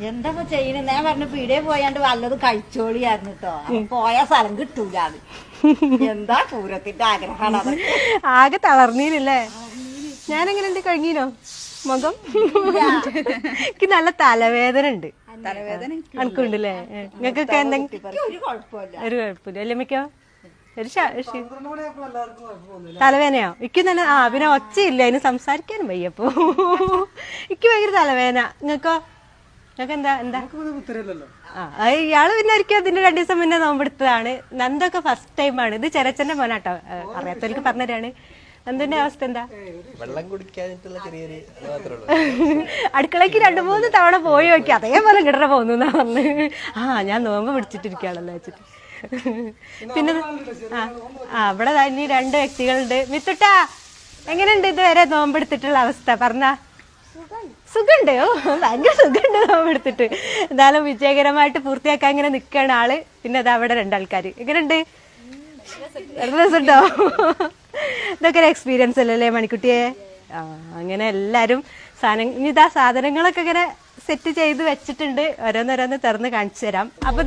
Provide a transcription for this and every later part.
എന്താ ചെയ്യുന്നത്? ഞാൻ പറഞ്ഞു പീടിയെ പോയാണ്ട് വല്ലതും കഴിച്ചോളിയായിരുന്നു കേട്ടോ. പോയ സ്ഥലം കിട്ടൂലാന്ന്. എന്താ പൂരത്തിന്റെ ആഗ്രഹമാണ് അത്. ആകെ തളർന്നീനല്ലേ? ഞാനെങ്ങനെയുണ്ട്? കഴിഞ്ഞീനോ മുഖം? എനിക്ക് നല്ല തലവേദന ഉണ്ട്. അനക്കുണ്ടല്ലേ? നിങ്ങൾക്കൊക്കെ എന്തെങ്കിലും ഒരു കുഴപ്പമില്ല. ഒരു കുഴപ്പമില്ല അല്ലേ? മിക്കോ ഒരു തലവേദനയോ? എനിക്ക് തന്നെ പിന്നെ ഒച്ചയില്ല, അതിന് സംസാരിക്കാനും വയ്യപ്പോ. എനിക്ക് ഭയങ്കര തലവേദന. നിങ്ങൾക്കോ? നിങ്ങൾക്ക് എന്താ ഇയാള് പിന്നെ ഒരിക്കലും അതിന്റെ 2 ദിവസം മുന്നേ നോമ്പെടുത്തതാണ്. നന്ദൊക്കെ ഫസ്റ്റ് ടൈമാണ്. ഇത് ചെറിയച്ഛന്റെ മോനാട്ടോ, അറിയാത്തവർക്ക് പറഞ്ഞുതരാണ്. നന്ദന്റെ അവസ്ഥ എന്താ? വെള്ളം കുടിക്കാനായിട്ടുള്ള ചെറിയൊരു അടുക്കളയ്ക്ക് 2-3 തവണ പോയി നോക്കി, അതേപോലെ കിടറ പോന്നു പറഞ്ഞ്. ഞാൻ നോമ്പ് പിടിച്ചിട്ടിരിക്കുകയാണല്ലോ വെച്ചിട്ട്. പിന്നെ ഇവിടെ ഇനി 2 വ്യക്തികളുണ്ട്. മിത്തുട്ടാ, എങ്ങനെയുണ്ട് ഇതുവരെ നോമ്പെടുത്തിട്ടുള്ള അവസ്ഥ? പറഞ്ഞ സുഖമുണ്ട്. ഭയങ്കര സുഖമുണ്ട് നോമ്പെടുത്തിട്ട്. എന്തായാലും വിജയകരമായിട്ട് പൂർത്തിയാക്കാൻ ഇങ്ങനെ നിൽക്കുകയാണ് ആള്. പിന്നെ അത് അവിടെ 2 ആൾക്കാർ. എങ്ങനെയുണ്ട്? രസമുണ്ടോ? ഇതൊക്കെ ഒരു എക്സ്പീരിയൻസ് അല്ലല്ലേ മണിക്കുട്ടിയെ? അങ്ങനെ എല്ലാരും ഇനിതാ സാധനങ്ങളൊക്കെ ഇങ്ങനെ സെറ്റ് ചെയ്ത് വെച്ചിട്ടുണ്ട്. ഓരോന്നോരോന്ന് തുറന്ന് കാണിച്ചു തരാം. അപ്പൊ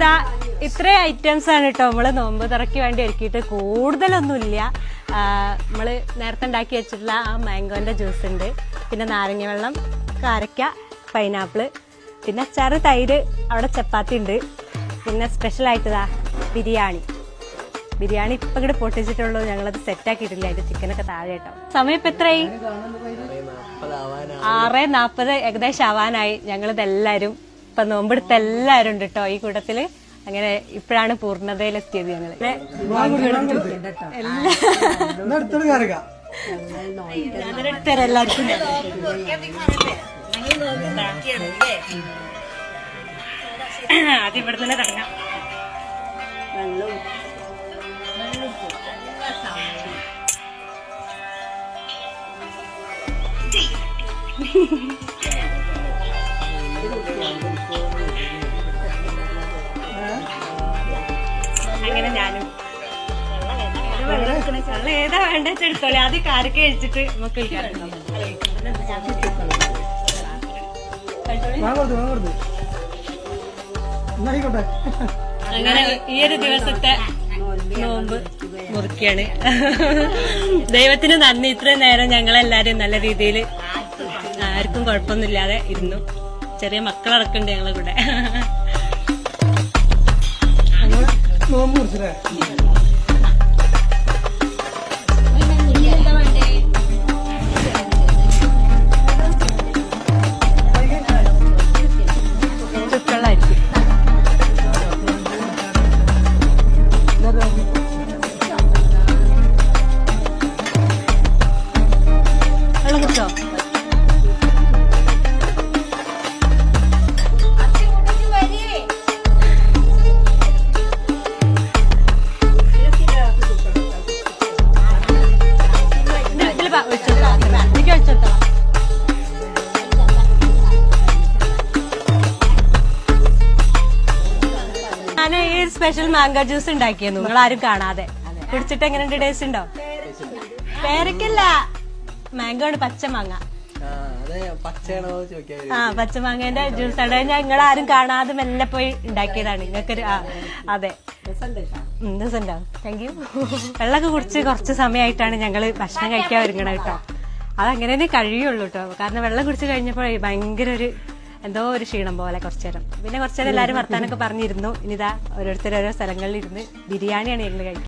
ഇത്രയും ഐറ്റംസ് ആണ് കേട്ടോ നമ്മള് നോമ്പ് തുറയ്ക്ക് വേണ്ടി ഒരുക്കിയിട്ട്. കൂടുതലൊന്നുമില്ല. നമ്മള് നേരത്തെ ഉണ്ടാക്കി വെച്ചിട്ടുള്ള ആ മാംഗോന്റെ ജ്യൂസ് ഉണ്ട്, പിന്നെ നാരങ്ങ വെള്ളം, കാരക്ക, പൈനാപ്പിള്, പിന്നെ അച്ചാറ്, തൈര്, അവിടെ ചപ്പാത്തി ഉണ്ട്. പിന്നെ സ്പെഷ്യൽ ആയിട്ടതാ ബിരിയാണി ഇപ്പൊ ഇങ്ങോട്ട് പൊട്ടിച്ചിട്ടുള്ളൂ. ഞങ്ങളത് സെറ്റ് ആക്കിയിട്ടില്ല. അതിന്റെ ചിക്കനൊക്കെ താഴെ കേട്ടോ. സമയം ഇപ്പൊ എത്രയായി? 6:40 ഏകദേശം ആവാനായി. ഞങ്ങളിത് എല്ലാരും ഇപ്പൊ നോമ്പെടുത്ത എല്ലാരും ഉണ്ട് കേട്ടോ ഈ കൂട്ടത്തില്. അങ്ങനെ ഇപ്പോഴാണ് പൂർണ്ണതയിലെത്തിയത് ഞങ്ങള്. എല്ലാവർക്കും അത് ഇവിടെ തന്നെ തുടങ്ങാം. അങ്ങനെ ഞാനും വെള്ളം ഏതാ വേണ്ട എടുത്തോളെ. ആദ്യം കാരക്ക കഴിച്ചിട്ട് നമുക്ക് അങ്ങനെ ഈ ഒരു ദിവസത്തെ നോമ്പ് മുറിക്കാണ്. ദൈവത്തിന് നന്ദി. ഇത്രയും നേരം ഞങ്ങളെല്ലാരും നല്ല രീതിയിൽ ആർക്കും കുഴപ്പമൊന്നുമില്ലാതെ ഇരുന്നു. ചെറിയ മക്കളടക്കണ്ട് ഞങ്ങളെ കൂടെ. വെള്ളം കുടിച്ചോ? ഞാൻ ഈ സ്പെഷ്യൽ മാംഗോ ജ്യൂസ് ഉണ്ടാക്കിയിരുന്നു, നിങ്ങൾ ആരും കാണാതെ. കുടിച്ചിട്ട് എങ്ങനെയുണ്ട്? ടേസ്റ്റ് ഉണ്ടോ? പേരക്കല്ല, മാംഗോ ആണ്, പച്ച മാങ്ങ. പച്ചമാങ്ങന്റെ ജ്യൂസ് ആണ്. ഞങ്ങൾ ആരും കാണാതെ മെല്ലെ പോയി ഉണ്ടാക്കിയതാണ്. നിങ്ങൾക്കൊരു അതെ രസമുണ്ടാവും. Thank you. വെള്ളമൊക്കെ കുടിച്ച് കുറച്ച് സമയമായിട്ടാണ് ഞങ്ങള് ഭക്ഷണം കഴിക്കാൻ ഒരുങ്ങണം കേട്ടോ. അതങ്ങനെ തന്നെ കഴിയുള്ളൂ കേട്ടോ. കാരണം വെള്ളം കുടിച്ച് കഴിഞ്ഞപ്പോൾ ഭയങ്കര എന്തോ ഒരു ക്ഷീണം പോലെ കുറച്ചേരം. പിന്നെ കുറച്ചേരം എല്ലാവരും വർത്താനൊക്കെ പറഞ്ഞിരുന്നു. ഇനിതാ ഓരോരുത്തർ ഓരോ സ്ഥലങ്ങളിൽ ഇരുന്ന് ബിരിയാണിയാണ് ഞങ്ങൾ കഴിക്കുന്നത്.